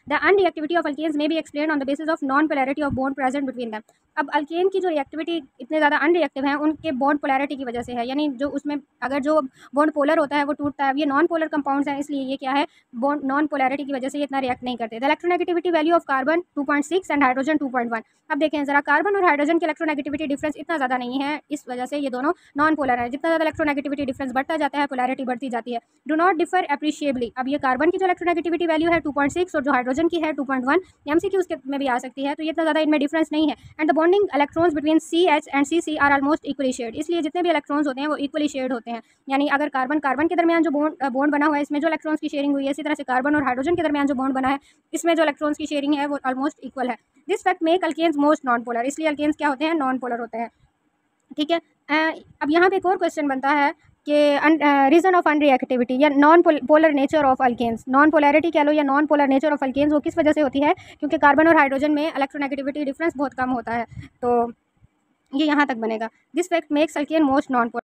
The unreactivity of alkanes may be explain on the basis of non polarity of bond present between them. अब alkane की जो reactivity इतने ज़्यादा unreactive है उनके बॉन्ड पोलैरिटी की वजह से है, यानी जो उसमें अगर जो बॉन्ड पोलर होता है वो टूटता है। ये नॉन पोलर कंपाउंड्स हैं, इसलिए ये क्या है, बॉन्ड नॉन पोलैरिटी की वजह से ये इतना रिएक्ट नहीं करते। The electronegativity value of carbon 2.6 and hydrogen 2.1। अब देखें ज़रा, कार्बन और हाइड्रोजन की इलेक्ट्रोनेगेटिविटी डिफरेंस इतना ज़्यादा नहीं है, इस वजह से ये दोनों नॉन पोलर है। जितना ज़्यादा इलेक्ट्रोनेगेटिविटी डिफरेंस बढ़ता जाता है, पोलैरिटी बढ़ती जाती है। Do not differ appreciably. अब ये कार्बन की जो इलेक्ट्रोनेगेटिविटी वैल्यू है 2.6 और जो हाइड्रोजन की है 2.1, एमसीक्यू उसके में भी आ सकती है, तो ये इतना ज़्यादा इनमें डिफरेंस नहीं है। And the bonding electrons between CH and CC are almost equally shared. इसलिए जितने भी इलेक्ट्रॉन्स होते हैं वो इक्वली शेयर्ड होते हैं, यानी अगर कार्बन कार्बन के दरमियान जो बॉन्ड बना हुआ है, इसमें जो इलेक्ट्रॉन्स की शेयरिंग हुई है, इसी तरह से कार्बन और हाइड्रोजन के दरमियान जो बॉन्ड बना है, इसमें जो इलेक्ट्रॉन्स की शेयरिंग है वो ऑलमोस्ट इक्वल है। This fact make alkanes most non polar. इसलिए अल्केन्स क्या होते हैं, नॉन पोलर होते हैं। ठीक है। अब यहाँ पे एक और क्वेश्चन बनता है कि रीज़न ऑफ अनरिएक्टिविटी या non polar nature of alkanes. Non polarity कह लो या non polar nature of alkanes, वो किस वजह से होती है, क्योंकि कार्बन और हाइड्रोजन में इलेक्ट्रोनेगेटिविटी डिफरेंस बहुत कम होता है। तो ये यहाँ तक बनेगा। This fact makes alkane most non polar.